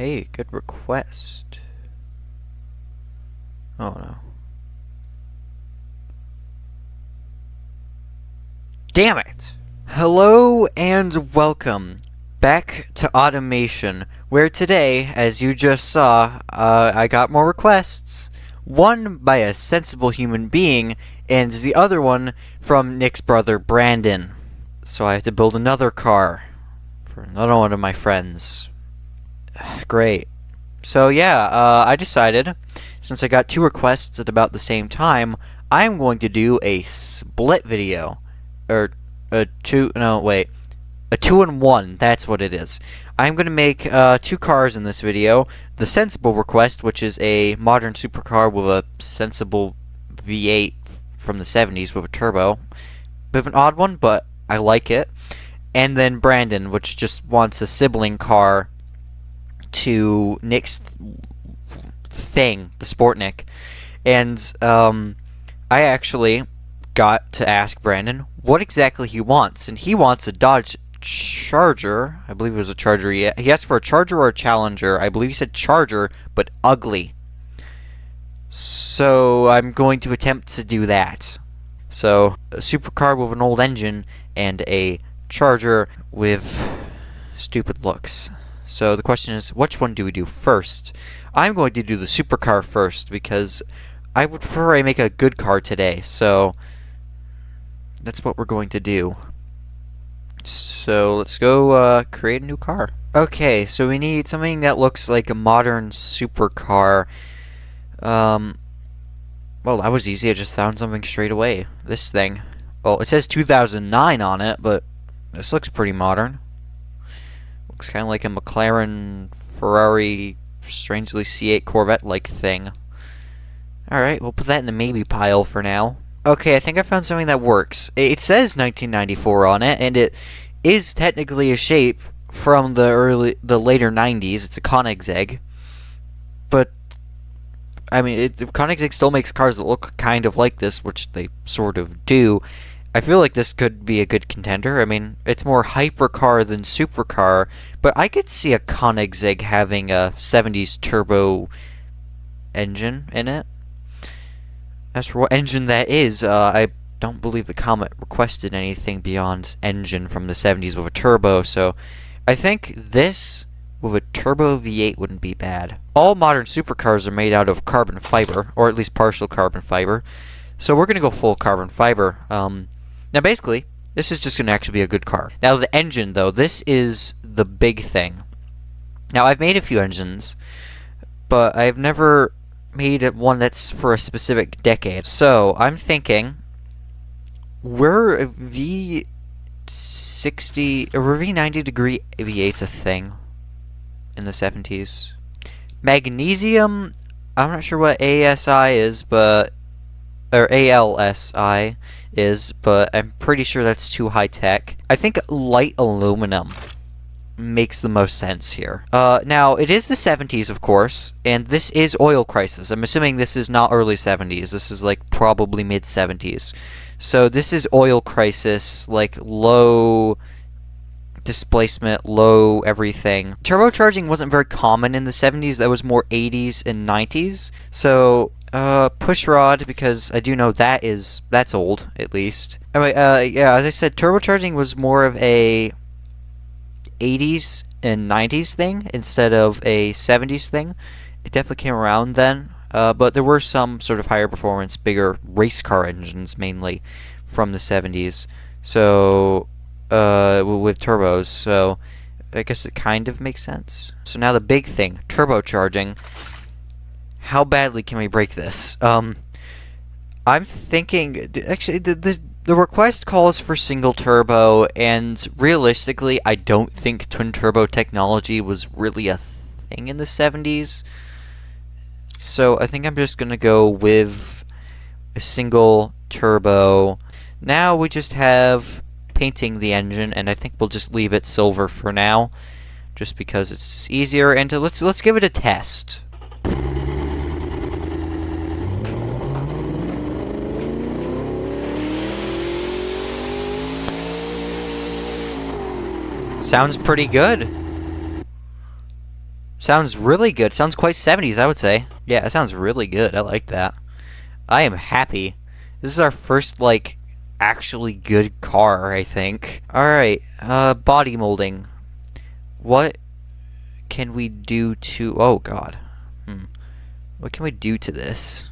Hey, good request. Oh no. Damn it! Hello and welcome back to Automation, where today, as you just saw, I got more requests. One by a sensible human being, and the other one from Nick's brother Brandon. So I have to build another car for another one of my friends. Great. So yeah, I decided, since I got two requests at about the same time, I'm going to do a split video. Or, a two in one, that's what it is. I'm going to make two cars in this video. The sensible request, which is a modern supercar with a sensible V8 from the 70s with a turbo. Bit of an odd one, but I like it. And then Brandon, which just wants a sibling car to Nick's thing, the Sportnik. And I actually got to ask Brandon what exactly he wants, and he wants a Dodge Charger. I believe it was a Charger. He asked for a Charger or a Challenger. I believe he said Charger, but ugly. So I'm going to attempt to do that. So a supercar with an old engine and a Charger with stupid looks. So the question is, which one do we do first? I'm going to do the supercar first because I would prefer I make a good car today. So that's what we're going to do. So let's go create a new car. Okay, so we need something that looks like a modern supercar. Well, that was easy. I just found something straight away. This thing. Well, it says 2009 on it, but this looks pretty modern. Looks kind of like a McLaren, Ferrari, strangely C8 Corvette-like thing. Alright, we'll put that in the maybe pile for now. Okay, I think I found something that works. It says 1994 on it, and it is technically a shape from the later 90s. It's a Koenigsegg. But, I mean, Koenigsegg still makes cars that look kind of like this, which they sort of do. I feel like this could be a good contender. I mean, it's more hypercar than supercar, but I could see a Koenigsegg having a 70s turbo engine in it. As for what engine that is, I don't believe the comment requested anything beyond engine from the 70s with a turbo, so I think this with a turbo V8 wouldn't be bad. All modern supercars are made out of carbon fiber, or at least partial carbon fiber, so we're going to go full carbon fiber. Now, basically, this is just going to actually be a good car. Now, the engine, though, this is the big thing. Now, I've made a few engines, but I've never made one that's for a specific decade. So, I'm thinking, were V60 or V90 degree V8s a thing in the 70s? Magnesium, I'm not sure what ASI is, but or ALSI is, but I'm pretty sure that's too high tech. I think light aluminum makes the most sense here. Now, it is the 70s, of course, and this is oil crisis. I'm assuming this is not early 70s. This is, like, probably mid-70s. So this is oil crisis, like, low displacement, low everything. Turbocharging wasn't very common in the 70s. That was more 80s and 90s. So push rod, because I do know that's old, at least. Anyway, yeah, as I said, turbocharging was more of a 80s and 90s thing instead of a 70s thing. It definitely came around then, but there were some sort of higher performance, bigger race car engines, mainly, from the 70s. So, with turbos, so I guess it kind of makes sense. So now the big thing, turbocharging. How badly can we break this? I'm thinking, actually, the request calls for single turbo, and realistically, I don't think twin turbo technology was really a thing in the 70s. So I think I'm just going to go with a single turbo. Now we just have painting the engine, and I think we'll just leave it silver for now, just because it's easier. And let's give it a test. Sounds pretty good. sounds really good. Sounds quite 70s, I would say. Yeah, it sounds really good. I like that. I am happy. This is our first, like, actually good car, I think. Alright, body molding. What can we do to... Oh, God. What can we do to this?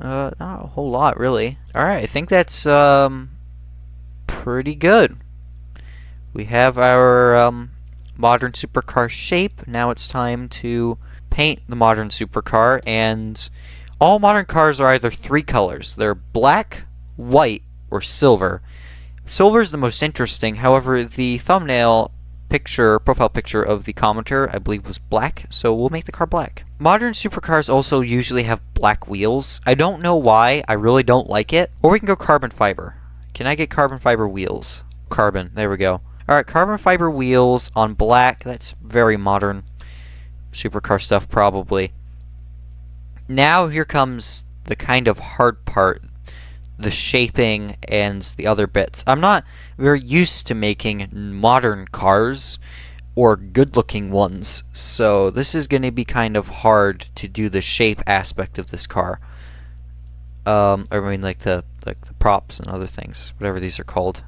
Not a whole lot, really. Alright, I think that's, pretty good. We have our, modern supercar shape. Now it's time to paint the modern supercar, and all modern cars are either three colors. They're black, white, or silver. Silver is the most interesting. However, the thumbnail profile picture of the commenter, I believe, was black, so we'll make the car black. Modern supercars also usually have black wheels. I don't know why. I really don't like it. Or we can go carbon fiber. Can I get carbon fiber wheels? Carbon. There we go. Alright, carbon fiber wheels on black. That's very modern supercar stuff, probably. Now here comes the kind of hard part, the shaping and the other bits. I'm not very used to making modern cars or good-looking ones, so this is going to be kind of hard to do the shape aspect of this car. I mean, like the props and other things, whatever these are called.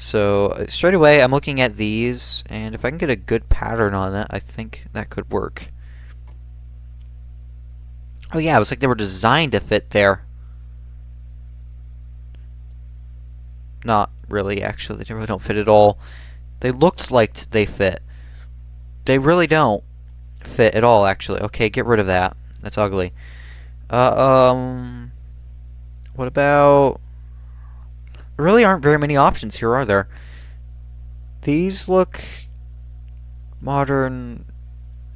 So straight away, I'm looking at these, and if I can get a good pattern on it, I think that could work. Oh yeah, it was like they were designed to fit there. Not really, actually. They really don't fit at all. They looked like they fit. They really don't fit at all, actually. Okay, get rid of that. That's ugly. What about... There really aren't very many options here, are there? These look modern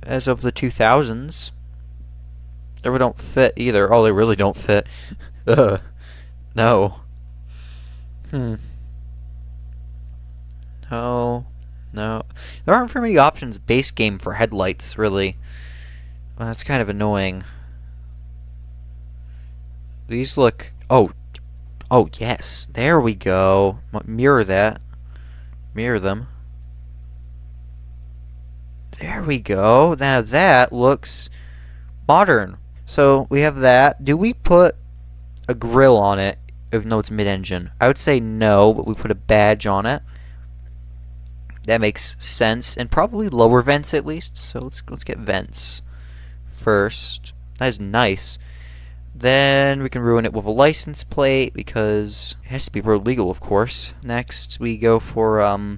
as of the 2000s. They really don't fit either. Oh, they really don't fit. Ugh. No. No. No. There aren't very many options base game for headlights, really. Well, that's kind of annoying. These look... Oh, yes. There we go. Mirror that. Mirror them. There we go. Now that looks modern. So, we have that. Do we put a grill on it, even though it's mid-engine? I would say no, but we put a badge on it. That makes sense. And probably lower vents, at least. So, let's get vents first. That is nice. Then we can ruin it with a license plate, because it has to be road legal, of course. Next, we go for a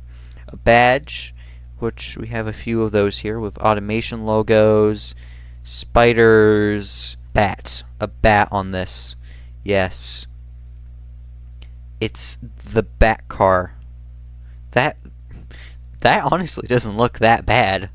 badge, which we have a few of those here, with automation logos, spiders, bat. A bat on this. Yes. It's the bat car. That honestly doesn't look that bad.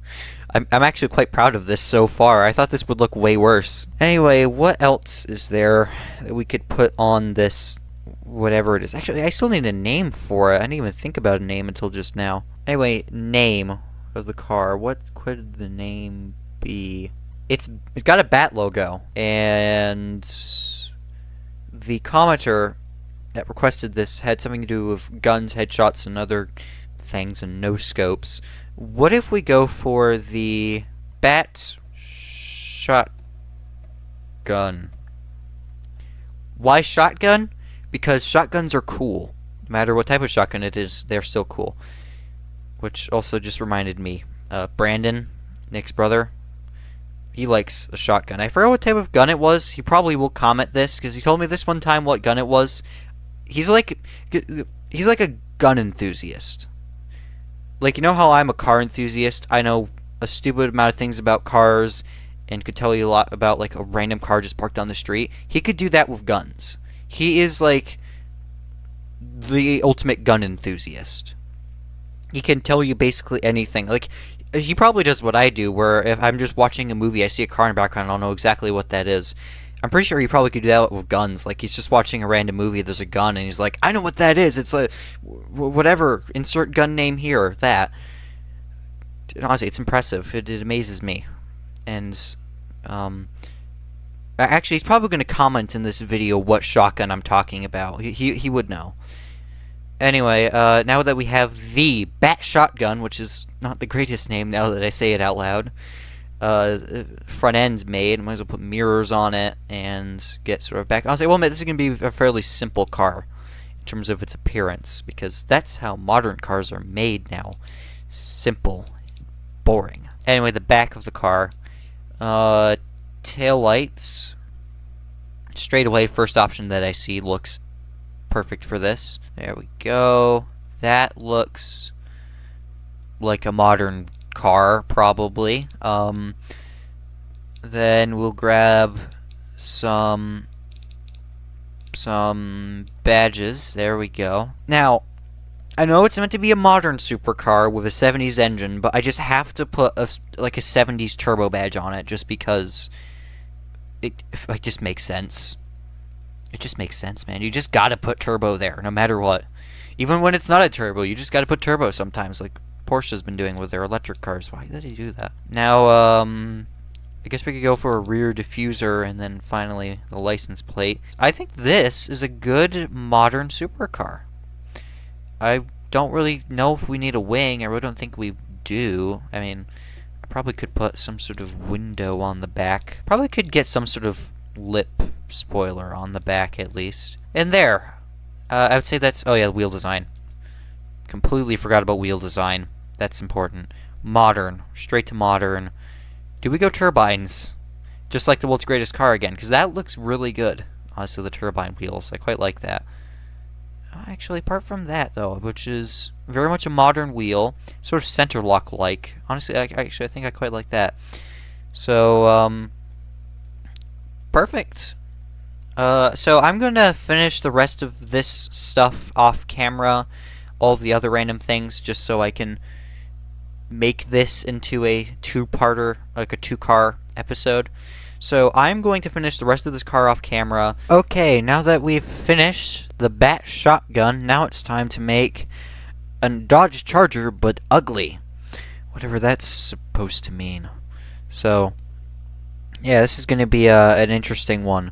I'm actually quite proud of this so far. I thought this would look way worse. Anyway, what else is there that we could put on this, whatever it is? Actually, I still need a name for it. I didn't even think about a name until just now. Anyway, name of the car. What could the name be? It's got a bat logo, and the commenter that requested this had something to do with guns, headshots, and other things, and no scopes. What if we go for the bat shotgun? Why shotgun? Because shotguns are cool. No matter what type of shotgun it is, they're still cool. Which also just reminded me, Brandon, Nick's brother, he likes a shotgun. I forgot what type of gun it was. He probably will comment this, because he told me this one time what gun it was. He's like a gun enthusiast. Like, you know how I'm a car enthusiast? I know a stupid amount of things about cars and could tell you a lot about, like, a random car just parked on the street. He could do that with guns. He is, like, the ultimate gun enthusiast. He can tell you basically anything. Like, he probably does what I do, where if I'm just watching a movie, I see a car in the background, I'll know exactly what that is. I'm pretty sure he probably could do that with guns. Like, he's just watching a random movie, there's a gun, and he's like, I know what that is. It's a... whatever. Insert gun name here. That. And honestly, it's impressive. It amazes me. And, actually, he's probably going to comment in this video what shotgun I'm talking about. He would know. Anyway, now that we have the Bat Shotgun, which is not the greatest name now that I say it out loud, front end's made. Might as well put mirrors on it and get sort of back. I'll say, well, this is going to be a fairly simple car in terms of its appearance, because that's how modern cars are made now. Simple, boring. Anyway, the back of the car, tail lights. Straight away, first option that I see looks perfect for this. There we go. That looks like a modern car, probably. Then we'll grab some badges. There we go. Now, I know it's meant to be a modern supercar with a 70s engine, but I just have to put like a 70s turbo badge on it just because it just makes sense. It just makes sense, man. You just gotta put turbo there, no matter what. Even when it's not a turbo, you just gotta put turbo sometimes, like Porsche's been doing with their electric cars. Why did he do that? Now, I guess we could go for a rear diffuser and then finally the license plate. I think this is a good modern supercar. I don't really know if we need a wing. I really don't think we do. I mean, I probably could put some sort of window on the back. Probably could get some sort of lip spoiler on the back at least. And there. I would say that's... Oh yeah, wheel design. Completely forgot about wheel design. That's important. Modern. Straight to modern. Do we go turbines? Just like the world's greatest car again, because that looks really good. Honestly, the turbine wheels. I quite like that. Actually, apart from that, though, which is very much a modern wheel, sort of center lock-like. Honestly, I think I quite like that. So, perfect. So I'm going to finish the rest of this stuff off camera, all the other random things, just so I can make this into a two-parter, like a two-car episode. So I'm going to finish the rest of this car off camera. Okay, now that we've finished the Bat Shotgun, now it's time to make a Dodge Charger, but ugly. Whatever that's supposed to mean. So, yeah, this is going to be an interesting one.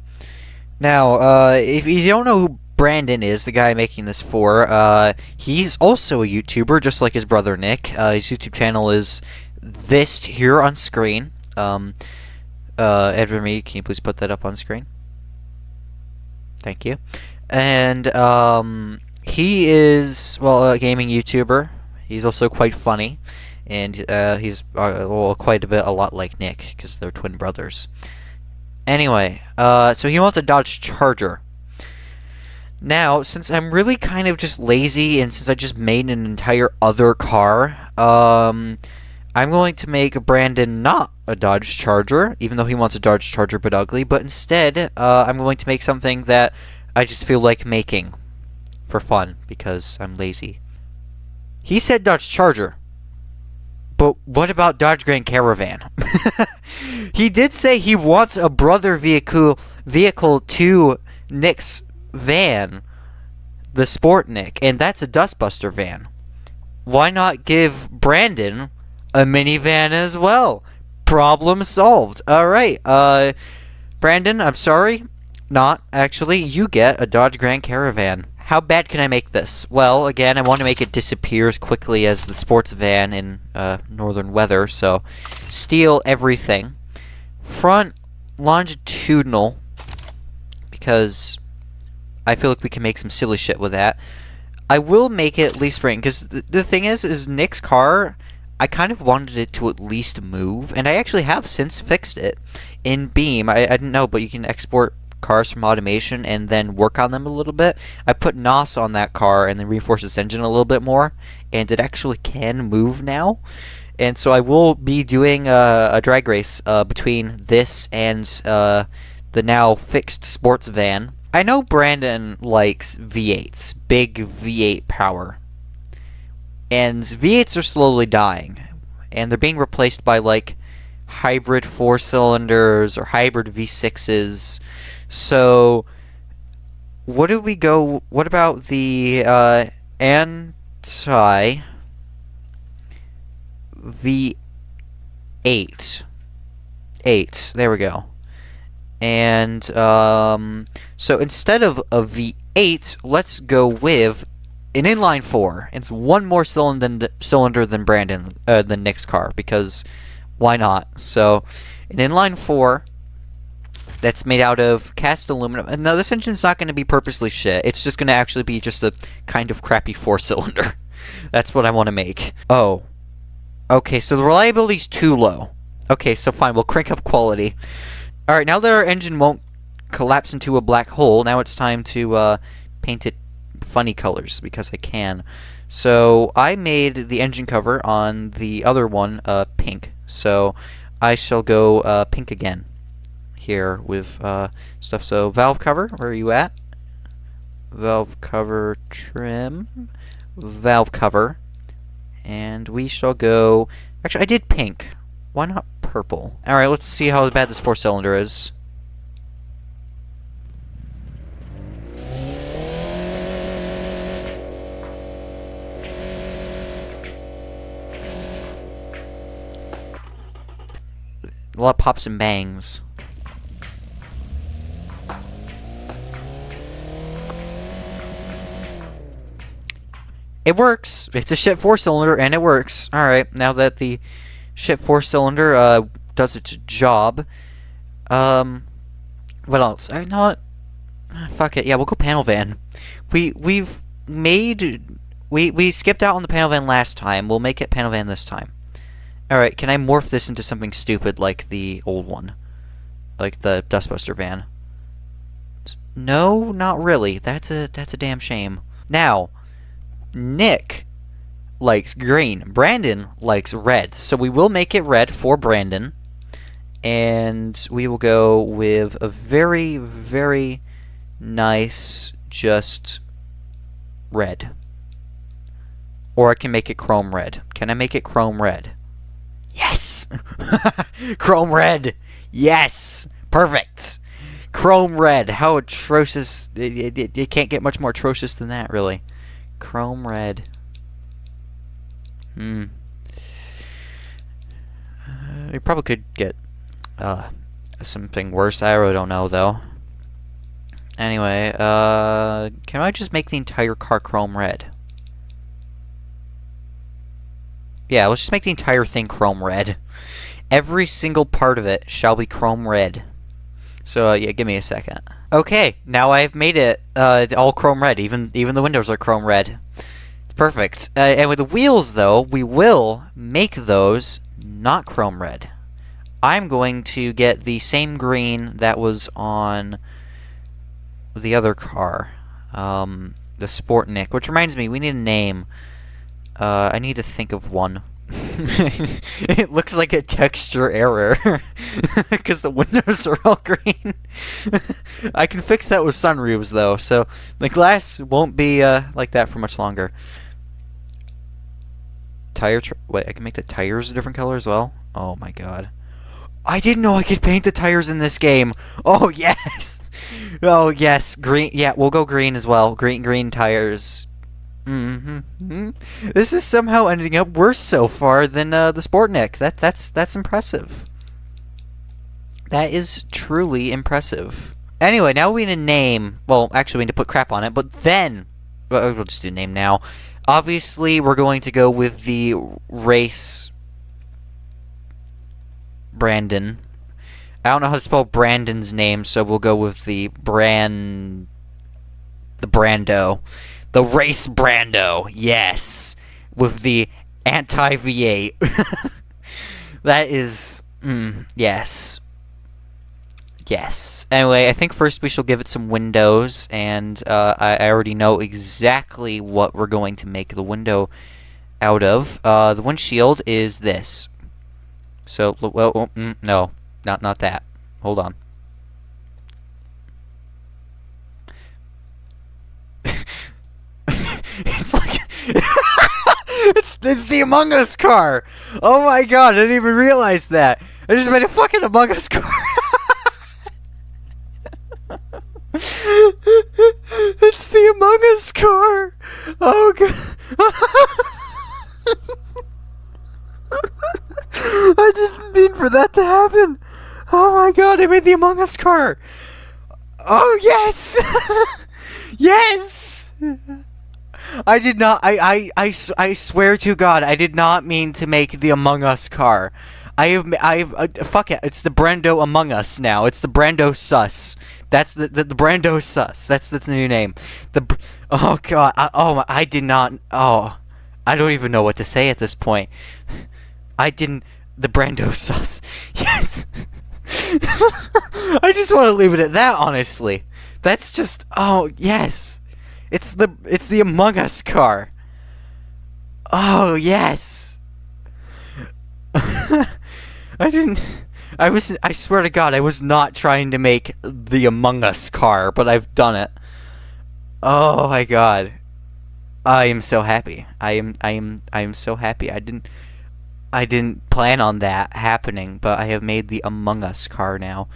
Now, if you don't know who Brandon is, the guy making this for, he's also a YouTuber, just like his brother Nick. His YouTube channel is this here on screen. Edward Me, can you please put that up on screen? Thank you. And, he is, well, a gaming YouTuber. He's also quite funny. And, he's, well, quite a lot like Nick, because they're twin brothers. Anyway, so he wants a Dodge Charger. Now, since I'm really kind of just lazy, and since I just made an entire other car, I'm going to make Brandon not a Dodge Charger, even though he wants a Dodge Charger but ugly, but instead, I'm going to make something that I just feel like making for fun, because I'm lazy. He said Dodge Charger, but what about Dodge Grand Caravan? He did say he wants a brother vehicle to Nick's van, the Sport Nick, and that's a Dustbuster van. Why not give Brandon a minivan as well? Problem solved. Alright, Brandon, I'm sorry. Not, actually. You get a Dodge Grand Caravan. How bad can I make this? Well, again, I want to make it disappear as quickly as the sports van in northern weather, so steal everything. Front longitudinal, because I feel like we can make some silly shit with that. I will make it at least ring, because the thing is Nick's car, I kind of wanted it to at least move, and I actually have since fixed it in Beam. I didn't know, but you can export cars from automation and then work on them a little bit. I put NOS on that car and then reinforced its engine a little bit more, and it actually can move now. And so I will be doing a drag race between this and the now fixed sports van. I know Brandon likes V8s, big V8 power. And V8s are slowly dying, and they're being replaced by like hybrid 4-cylinders or hybrid V6s. So, what about the anti V8? 8, there we go. And, so instead of a V8, let's go with an inline four. It's one more cylinder than than Nick's car, because why not? So, an inline four that's made out of cast aluminum. And no, this engine's not going to be purposely shit. It's just going to actually be just a kind of crappy four-cylinder. That's what I want to make. Oh. Okay, so the reliability's too low. Okay, so fine, we'll crank up quality. Alright, now that our engine won't collapse into a black hole, now it's time to paint it funny colors, because I can. So, I made the engine cover on the other one pink. So, I shall go pink again here with stuff. So, valve cover, where are you at? Valve cover trim. Valve cover. And we shall go... Actually, I did pink. Why not purple? Alright, let's see how bad this four-cylinder is. A lot of pops and bangs. It works. It's a shit four-cylinder, and it works. Alright, now that the shit four-cylinder does its job, what else? I know what? Fuck it. Yeah, we'll go panel van. We skipped out on the panel van last time. We'll make it panel van this time. Alright, can I morph this into something stupid like the old one? Like the Dustbuster van? No, not really. That's a damn shame. Now, Nick likes green. Brandon likes red. So we will make it red for Brandon. And we will go with a very, very nice, just red. Or I can make it chrome red. Can I make it chrome red? Yes! Chrome red! Yes! Perfect! Chrome red. How atrocious. It can't get much more atrocious than that, really. Chrome red. You probably could get something worse. I really don't know, though. Anyway, can I just make the entire car chrome red? Yeah, let's just make the entire thing chrome red. Every single part of it shall be chrome red. So, yeah, give me a second. Okay, now I've made it all chrome red. Even the windows are chrome red. It's perfect. And with the wheels, though, we will make those not chrome red. I'm going to get the same green that was on the other car. The Sportnik. Which reminds me, we need a name. I need to think of one. It looks like a texture error because the windows are all green. I can fix that with sunroofs, though, so the glass won't be like that for much longer. Wait, I can make the tires a different color as well? Oh my god. I didn't know I could paint the tires in this game. Oh, yes! Oh, yes. Green. Yeah, we'll go green as well. Green tires. This is somehow ending up worse so far than the Sportnik. That's impressive. That is truly impressive. Anyway, now we need a name. Well, actually, we need to put crap on it, but then... we'll just do name now. Obviously, we're going to go with the race... Brandon. I don't know how to spell Brandon's name, so we'll go with the Brando. The race Brando, yes. With the anti-V8. That is... yes. Yes. Anyway, I think first we shall give it some windows, and I already know exactly what we're going to make the window out of. The windshield is this. So, well, no, not that. Hold on. It's like it's the Among Us car. Oh my god, I didn't even realize that. I just made a fucking Among Us car. It's the Among Us car. Oh god. I didn't mean for that to happen. Oh my god, I made the Among Us car. Oh yes. Yes. I did not. I swear to God, I did not mean to make the Among Us car. Fuck it. It's the Brando Among Us now. It's the Brando Sus. That's the Brando Sus. That's the new name. Oh God. I did not. Oh, I don't even know what to say at this point. I didn't. The Brando Sus. Yes. I just want to leave it at that. Honestly, that's just. Oh yes. It's the Among Us car. Oh yes. I swear to God, I was not trying to make the Among Us car, but I've done it. Oh my God. I am so happy. I am so happy. I didn't plan on that happening, but I have made the Among Us car now.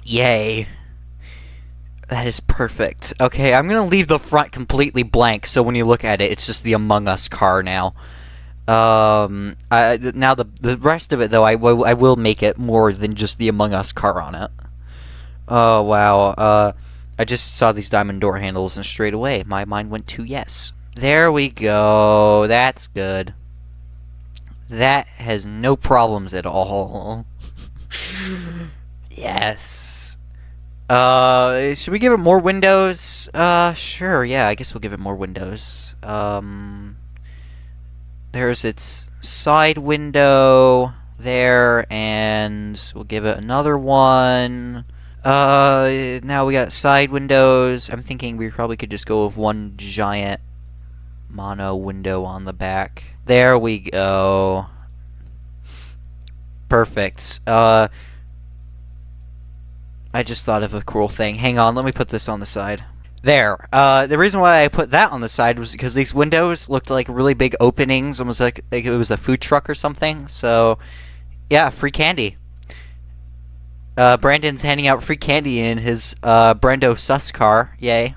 Yay. That is perfect. Okay, I'm gonna leave the front completely blank, so when you look at it, it's just the Among Us car now. Now the rest of it though, I will make it more than just the Among Us car on it. Oh wow. I just saw these diamond door handles and straight away my mind went to yes. There we go. That's good. That has no problems at all. Yes. Should we give it more windows? Sure, yeah, I guess we'll give it more windows. There's its side window there, and we'll give it another one. Now we got side windows. I'm thinking we probably could just go with one giant mono window on the back. There we go. Perfect. I just thought of a cool thing. Hang on, let me put this on the side. There. The reason why I put that on the side was because these windows looked like really big openings, almost like it was a food truck or something. So, yeah, free candy. Brandon's handing out free candy in his Brando Sus car. Yay.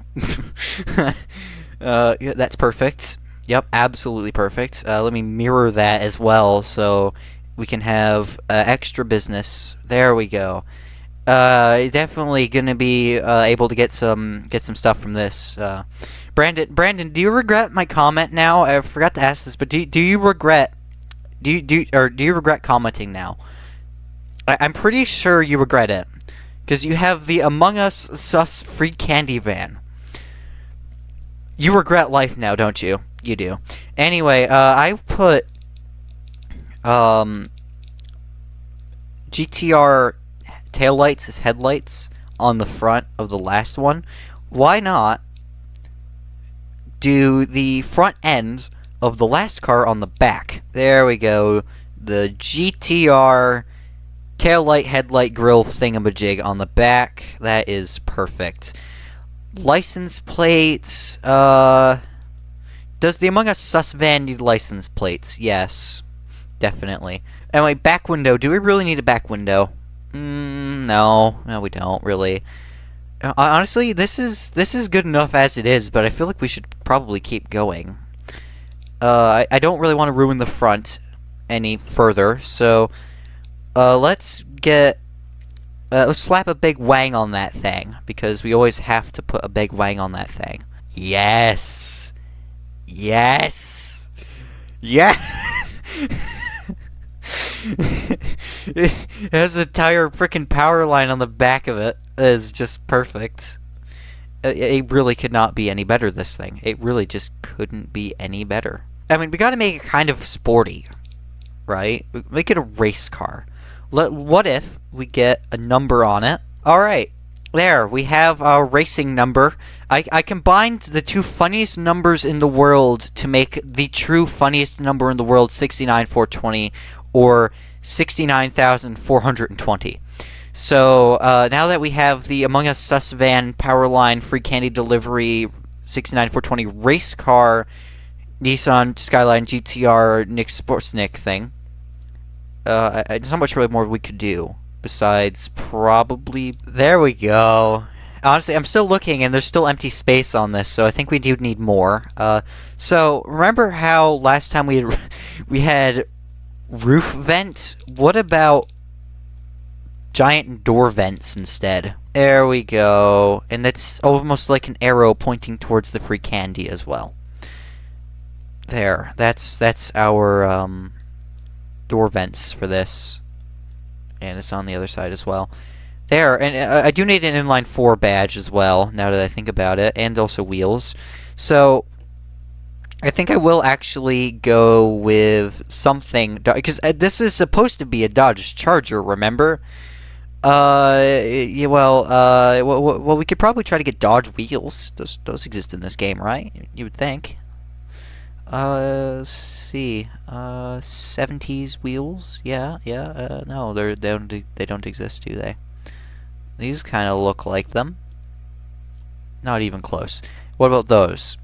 Yeah, that's perfect. Yep, absolutely perfect. Let me mirror that as well so we can have extra business. There we go. Definitely gonna be able to get some stuff from this. Brandon, do you regret my comment now? I forgot to ask this, but do you regret commenting now? I'm pretty sure you regret it, because you have the Among Us Sus free candy van. You regret life now, don't you? You do. Anyway, I put GTR taillights as headlights on the front of the last one. Why not do the front end of the last car on the back? There we go. The GTR taillight, headlight, grill thingamajig on the back. That is perfect. License plates. Does the Among Us Sus van need license plates? Yes, definitely. Anyway, back window. Do we really need a back window? No, we don't really. Honestly, this is good enough as it is, but I feel like we should probably keep going. I don't really want to ruin the front any further, so let's slap a big wang on that thing, because we always have to put a big wang on that thing. Yes, yes, yes. It has an entire freaking power line on the back of it. It is just perfect. It really could not be any better, this thing. It really just couldn't be any better. I mean, we gotta make it kind of sporty, right? Make it a race car. What if we get a number on it? Alright, there, we have our racing number. I combined the two funniest numbers in the world to make the true funniest number in the world, 69,420, or 69,420. So, now that we have the Among Us Sus van, Powerline, free candy delivery, 69,420 race car, Nissan Skyline GTR Nick Sports Nick thing, there's not much really more we could do besides probably. There we go. Honestly, I'm still looking, and there's still empty space on this, so I think we do need more. So remember how last time we had roof vent? What about giant door vents instead? There we go, and that's almost like an arrow pointing towards the free candy as well. There. That's our door vents for this, and it's on the other side as well. There, and I do need an inline 4 badge as well, now that I think about it, and also wheels. So, I think I will actually go with something, because this is supposed to be a Dodge Charger, remember? Yeah, well, we could probably try to get Dodge wheels. Those exist in this game, right? You would think. Let's see. 70s wheels? Yeah. No, they don't exist, do they? These kind of look like them. Not even close. What about those?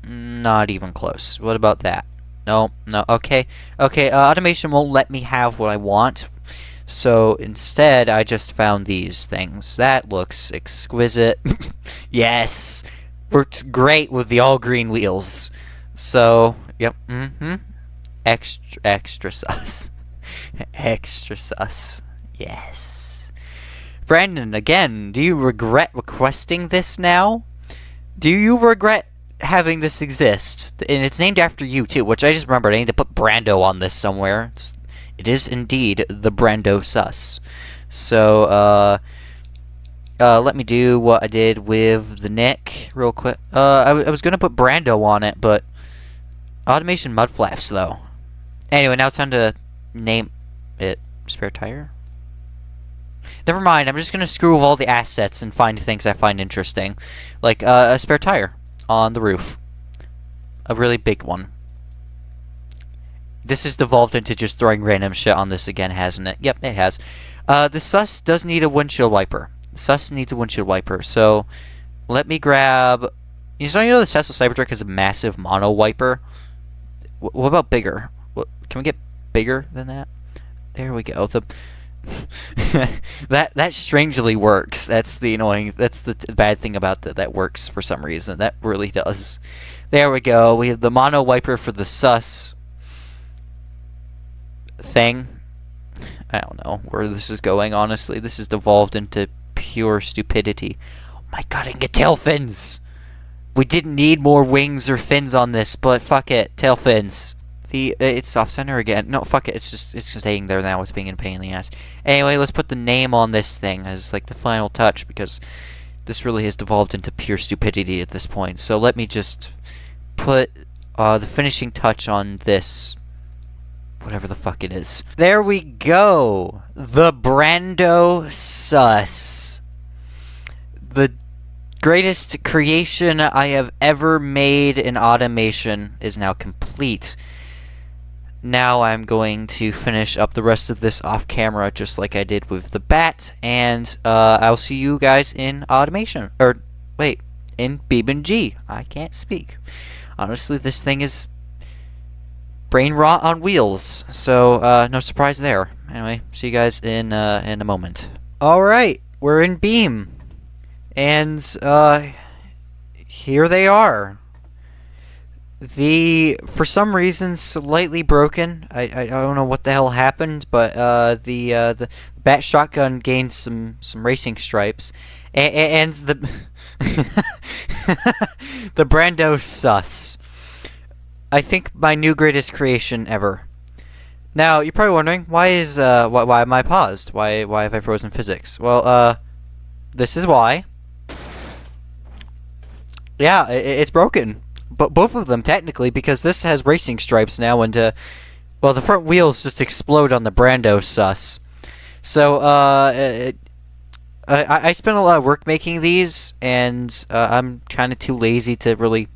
Not even close. What about that? No. Okay. Automation won't let me have what I want. So instead, I just found these things. That looks exquisite. Yes! Works great with the all-green wheels. So, yep. Extra sus. Extra sus. Yes. Brandon, again, do you regret requesting this now? Do you regret having this exist? And it's named after you, too, which I just remembered. I need to put Brando on this somewhere. It is indeed the BRANDO'S. So, let me do what I did with the Nick real quick. I was going to put Brando on it, but automation mud flaps, though. Anyway, now it's time to name it Spare Tire. Never mind, I'm just going to screw with all the assets and find things I find interesting. Like, a spare tire on the roof. A really big one. This has devolved into just throwing random shit on this again, hasn't it? Yep, it has. The sus does need a windshield wiper. The sus needs a windshield wiper, so let me grab... You know the Tesla Cybertruck has a massive mono wiper? What about bigger? Can we get bigger than that? There we go. That strangely works. That's the bad thing about that works for some reason. That really does. There we go. We have the mono wiper for the sus thing. I don't know where this is going, honestly. This has devolved into pure stupidity. Oh my god, I can get tail fins! We didn't need more wings or fins on this, but fuck it. Tail fins. It's off center again. No, fuck it. It's just staying there now. It's being a pain in the ass. Anyway, let's put the name on this thing as like the final touch, because this really has devolved into pure stupidity at this point. So let me just put the finishing touch on this, whatever the fuck it is. There we go. The BRANDO'S. The greatest creation I have ever made in automation is now complete. Now I'm going to finish up the rest of this off camera just like I did with the bat, and I'll see you guys in automation. Or, wait, in BeamNG. I can't speak. Honestly, this thing is brain rot on wheels, so no surprise there. Anyway, see you guys in a moment. Alright, we're in Beam. And, here they are. For some reason, slightly broken. I don't know what the hell happened, but the bat shotgun gained some racing stripes, and the the Brando sus. I think my new greatest creation ever. Now you're probably wondering why am I paused? Why have I frozen physics? Well, this is why. Yeah, it's broken. But both of them, technically, because this has racing stripes now, and, well, the front wheels just explode on the Brando sus. So, I spent a lot of work making these, and I'm kind of too lazy to really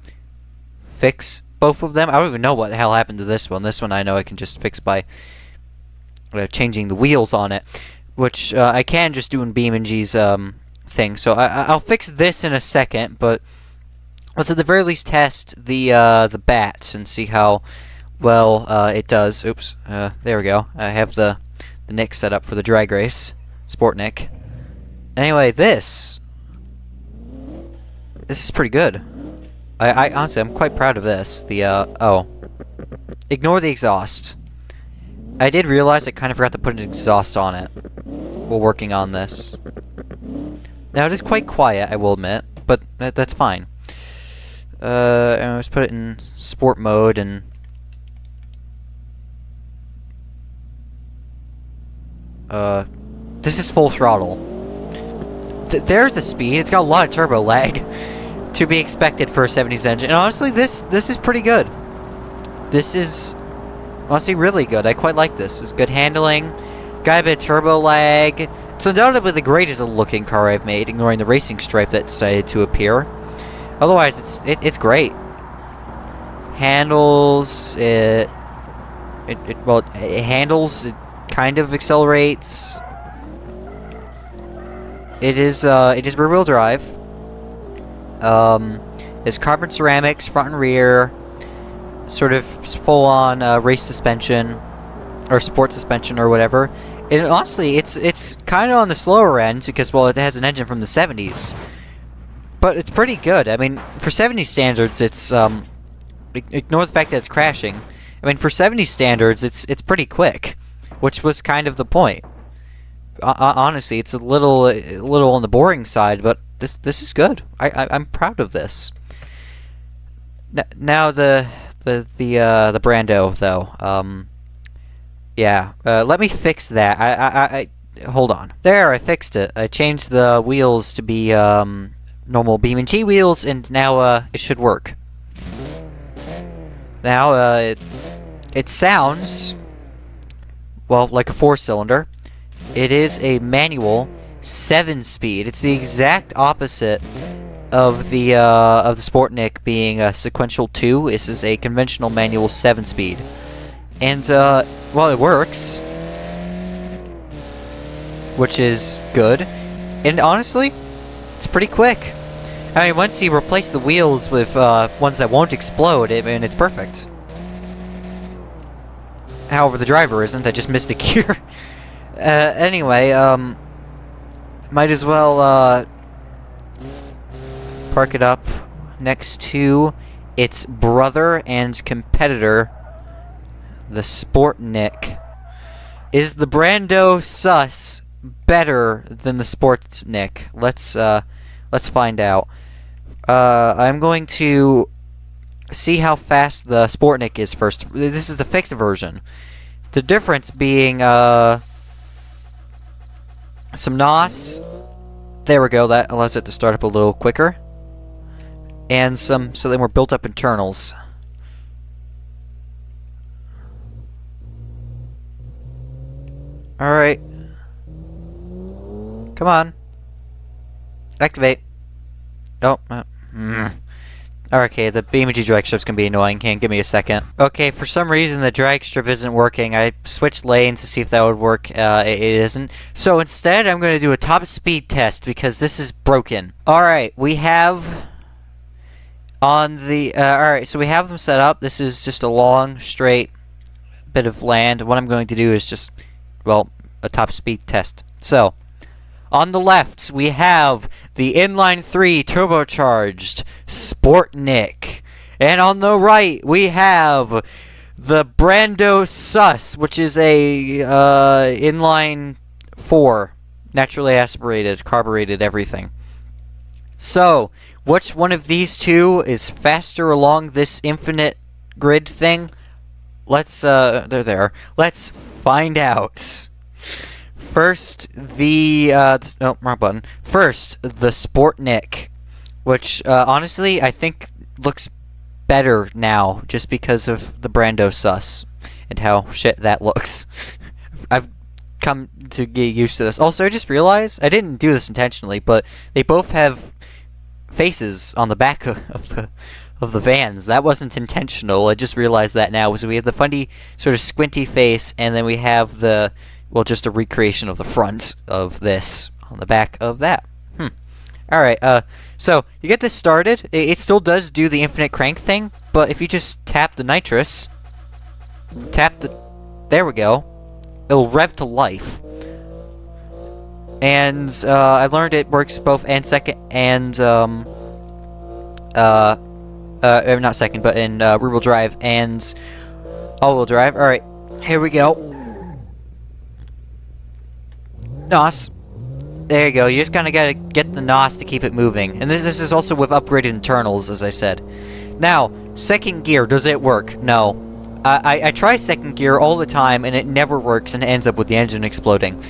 fix both of them. I don't even know what the hell happened to this one. This one I know I can just fix by changing the wheels on it, which I can just do in BeamNG's thing. So I'll fix this in a second, but let's at the very least test the bats and see how well it does. Oops, there we go. I have the Nick set up for the drag race, Sport Nick. Anyway, this is pretty good. I honestly, I'm quite proud of this. Oh, ignore the exhaust. I did realize I kind of forgot to put an exhaust on it while working on this. Now it is quite quiet, I will admit, but that's fine. And let's put it in sport mode and This is full throttle. There's the speed. It's got a lot of turbo lag to be expected for a 70s engine. And honestly, this is pretty good. This is honestly really good. I quite like this. It's good handling. Got a bit of turbo lag. It's undoubtedly the greatest looking car I've made, ignoring the racing stripe that decided to appear. Otherwise, it's great. Handles. It handles. It kind of accelerates. It is rear-wheel drive. It's carbon ceramics, front and rear. Sort of full-on race suspension, or sport suspension, or whatever. And honestly, it's kind of on the slower end because, well, it has an engine from the 70s. But it's pretty good. I mean, for 70s standards, it's ignore the fact that it's crashing. I mean, for 70s standards, it's pretty quick, which was kind of the point. Honestly, it's a little on the boring side, but this is good. I'm proud of this. Now the Brando though. Yeah. Let me fix that. I hold on. There, I fixed it. I changed the wheels to be normal BeamNG wheels, and now it should work. Now it sounds well like a 4-cylinder. It is a manual 7-speed. It's the exact opposite of the Sportnik being a sequential 2. This is a conventional manual 7-speed. And well, it works, which is good. And honestly, it's pretty quick. I mean, once you replace the wheels with ones that won't explode, I mean, it's perfect. However, the driver isn't. I just missed a gear. Anyway, might as well park it up next to its brother and competitor, the Sportnik. Is the BRANDO'S better than the Sportnik? Let's find out. I'm going to see how fast the Sportnik is first. This is the fixed version. The difference being some NOS. There we go. That allows it to start up a little quicker. And some slightly more built-up internals. Alright. Come on. Activate. Oh. Okay, the BeamNG drag strip's gonna be annoying. Can't give me a second. Okay, for some reason the drag strip isn't working. I switched lanes to see if that would work. It isn't. So instead, I'm gonna do a top speed test because this is broken. Alright, we have on the alright, so we have them set up. This is just a long, straight bit of land. What I'm going to do is just, well, a top speed test. So, on the left, we have the inline 3 turbocharged Sportnik. And on the right, we have the BRANDO'S, which is a inline 4, naturally aspirated, carbureted, everything. So, which one of these two is faster along this infinite grid thing? Let's, they're there. Let's find out. First, no, wrong button. First, the Sportnik, which, honestly, I think looks better now, just because of the BRANDO'S and how shit that looks. I've come to get used to this. Also, I just realized, I didn't do this intentionally, but they both have faces on the back of the vans. That wasn't intentional. I just realized that now. So we have the funny, sort of squinty face, and then we have the, well, just a recreation of the front of this on the back of that. Alright, so you get this started. It still does do the infinite crank thing, but if you just tap the nitrous, there we go, it'll rev to life. And I learned it works both and second and not second, but in rear-wheel drive and all-wheel drive. Alright, here we go. NOS. There you go. You just kind of gotta get the NOS to keep it moving. And this is also with upgraded internals, as I said. Now, second gear, does it work? No. I try second gear all the time, and it never works, and it ends up with the engine exploding.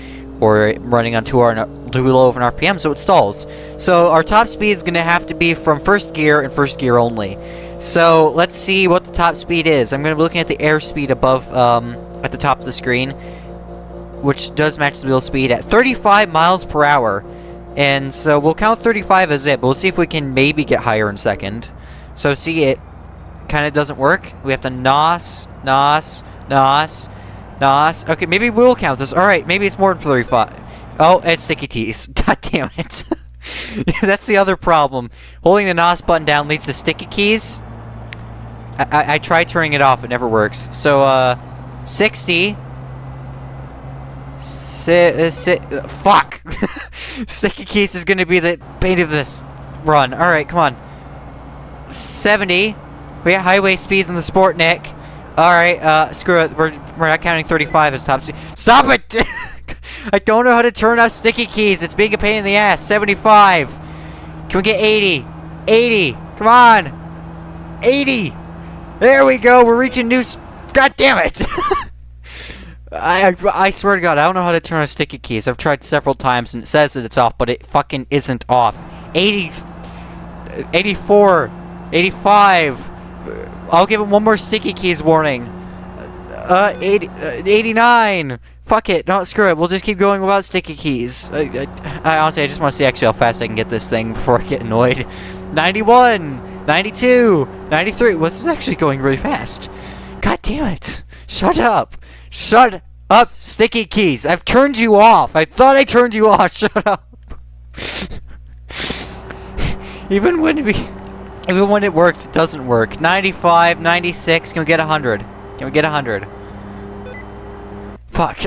or running on too low of an RPM, so it stalls. So our top speed is going to have to be from first gear and first gear only. So let's see what the top speed is. I'm going to be looking at the airspeed above, at the top of the screen, which does match the wheel speed at 35 miles per hour. And so we'll count 35 as it, but we'll see if we can maybe get higher in second. So see, it kind of doesn't work. We have to nos. Okay, maybe we'll count this. Alright, maybe it's more than 35. Oh, it's sticky keys. God damn it. That's the other problem. Holding the nos button down leads to sticky keys. I tried turning it off. It never works. So, 60. Fuck! Sticky keys is gonna be the bane of this run. Alright, come on. 70. We got highway speeds in the Sport, Nick. Alright, screw it. We're not counting 35 as top speed. Stop it! I don't know how to turn off sticky keys. It's being a pain in the ass. 75. Can we get 80? 80. Come on. 80. There we go. We're reaching new... God damn it! I swear to God, I don't know how to turn on sticky keys. I've tried several times and it says that it's off, but it fucking isn't off. 80... 84. 85. I'll give it one more sticky keys warning. 89. Fuck it. No, screw it. We'll just keep going without sticky keys. I honestly, I just want to see actually how fast I can get this thing before I get annoyed. 91. 92. 93. What's this actually going really fast? God damn it. Shut up. Shut up, sticky keys. I've turned you off. I thought I turned you off. Shut up. Even when it works, it doesn't work. 95, 96. Can we get 100? Can we get 100? Fuck.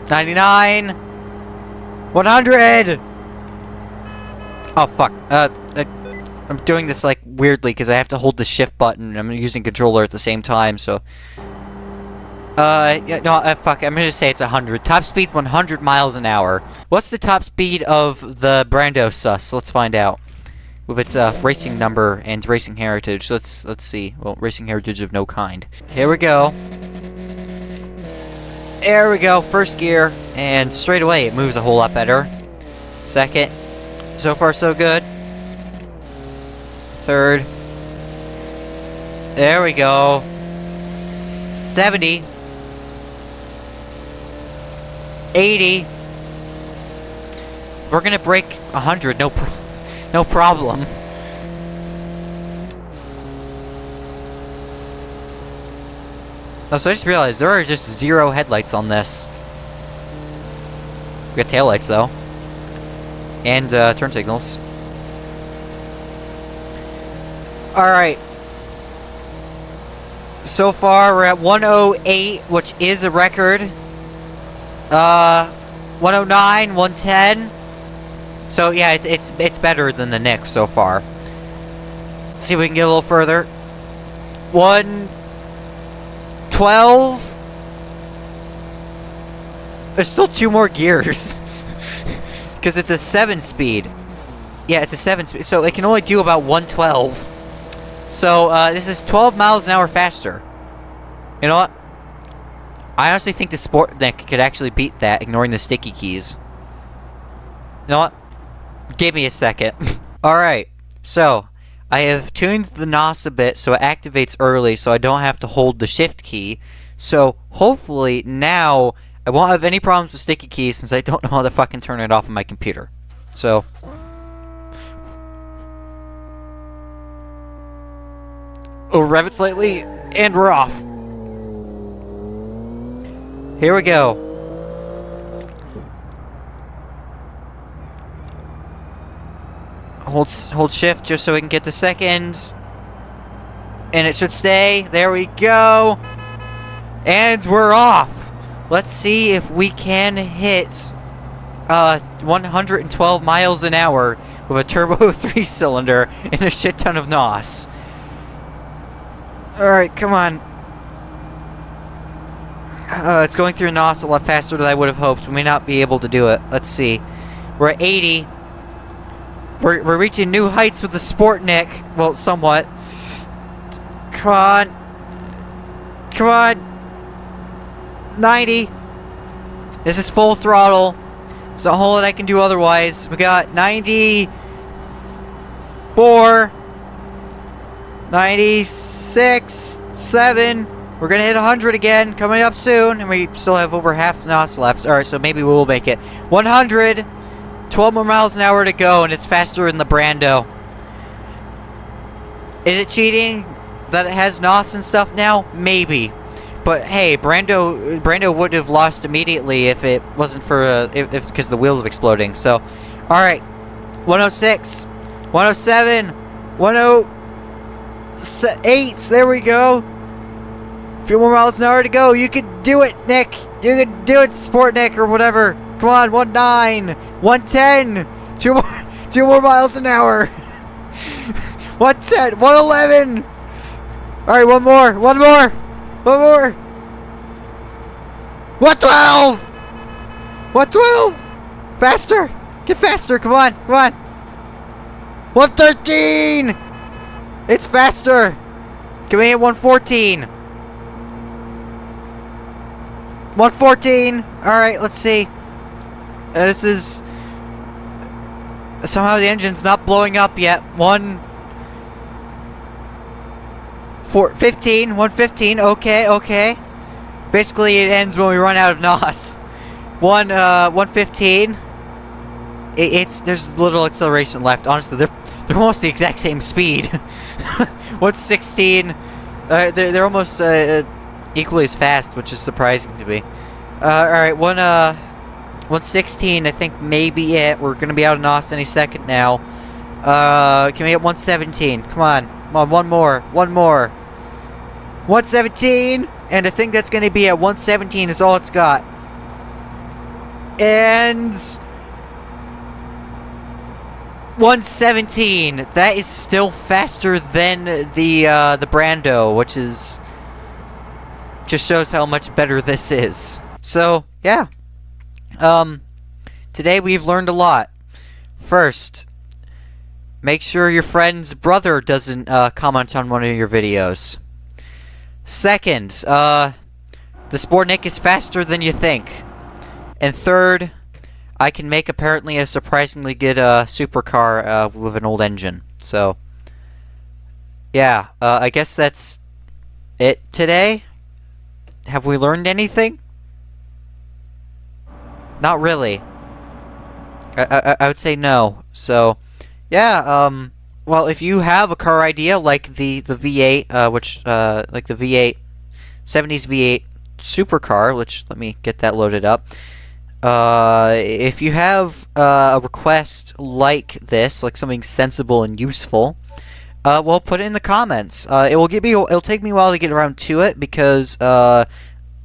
99. 100. Oh fuck. I'm doing this like weirdly because I have to hold the shift button and I'm using controller at the same time, so yeah, no, fuck, I'm gonna say it's 100. Top speed's 100 miles an hour. What's the top speed of the BRANDO'S? Let's find out. With its racing number and racing heritage. Let's see. Well, racing heritage of no kind. Here we go. There we go. First gear, and straight away it moves a whole lot better. Second. So far so good. Third. There we go. 70. 80. We're gonna break 100. No problem. Oh, so I just realized there are just 0 headlights on this. We got taillights though. And turn signals. Alright. So far we're at 108, which is a record. 109, 110. So yeah, it's better than the Nick so far. Let's see if we can get a little further. 112. There's still 2 more gears. Because it's a 7-speed. Yeah, it's a 7-speed. So it can only do about 112. So this is 12 miles an hour faster. You know what? I honestly think the Sport Nick could actually beat that, ignoring the sticky keys. You know what? Give me a second. Alright, so I have tuned the NOS a bit so it activates early so I don't have to hold the shift key. So hopefully now I won't have any problems with sticky keys since I don't know how to fucking turn it off on my computer. So we'll rev it slightly and we're off. Here we go. Hold shift just so we can get the seconds. And it should stay. There we go. And we're off. Let's see if we can hit 112 miles an hour with a turbo 3-cylinder and a shit ton of NOS. Alright, come on. It's going through NOS a lot faster than I would have hoped. We may not be able to do it. Let's see. We're at 80. We're reaching new heights with the Sport Nick. Well, somewhat. Come on. Come on. 90. This is full throttle. There's a whole lot I can do otherwise. We got 94. 96. 7. We're gonna hit 100 again, coming up soon, and we still have over half NOS left. Alright, so maybe we'll make it. 100! 12 more miles an hour to go, and it's faster than the Brando. Is it cheating that it has NOS and stuff now? Maybe. But hey, Brando would have lost immediately if it wasn't for, because the wheels are exploding. So, alright. 106. 107. 108. There we go. A few more miles an hour to go. You can do it, Nick. You can do it, Sport Nick, or whatever. Come on, 19, 110. Two more miles an hour. 110, 111. All right, one more. 112. 112. Faster. Get faster. Come on. 113. It's faster. Can we hit 114? 114. Alright, let's see. This is... Somehow the engine's not blowing up yet. 115. Okay. Basically, it ends when we run out of NOS. 115. There's little acceleration left. Honestly, they're almost the exact same speed. 116. They're almost equally as fast, which is surprising to me. Alright, 116, I think maybe it. We're gonna be out of NOS any second now. Can we get 117? Come on, one more. 117, and I think that's gonna be at 117 is all it's got. And 117. That is still faster than the Brando, which is just shows how much better this is. So, yeah. Today we've learned a lot. First, make sure your friend's brother doesn't comment on one of your videos. Second, the Sport Nick is faster than you think. And third, I can make apparently a surprisingly good supercar with an old engine. So, yeah, I guess that's it today. Have we learned anything? Not really. I would say no. So, yeah, well, if you have a car idea like the V8, like the V8, 70s V8 supercar, which, let me get that loaded up. If you have a request like this, like something sensible and useful, well, put it in the comments. It'll take me a while to get around to it because I'm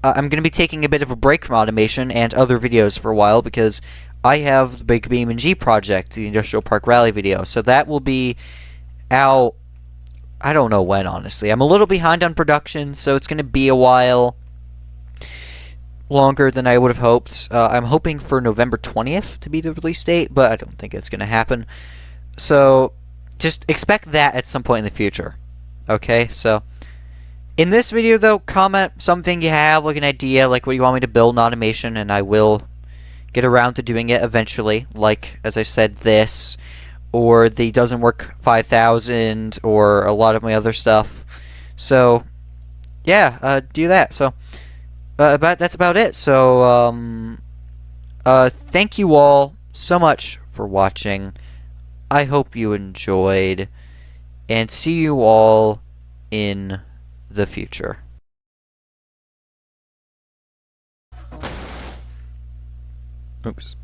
going to be taking a bit of a break from automation and other videos for a while because I have the Big Beam and G project, the Industrial Park Rally video. So that will be out, I don't know when, honestly. I'm a little behind on production, so it's going to be a while longer than I would have hoped. I'm hoping for November 20th to be the release date, but I don't think it's going to happen. So just expect that at some point in the future. Okay, so in this video, though, comment something you have, like an idea, like what you want me to build in automation, and I will get around to doing it eventually, like, as I said, this, or the Doesn't Work 5000, or a lot of my other stuff. So, yeah, do that. So, that's about it. So, thank you all so much for watching. I hope you enjoyed, and see you all in the future. Oops.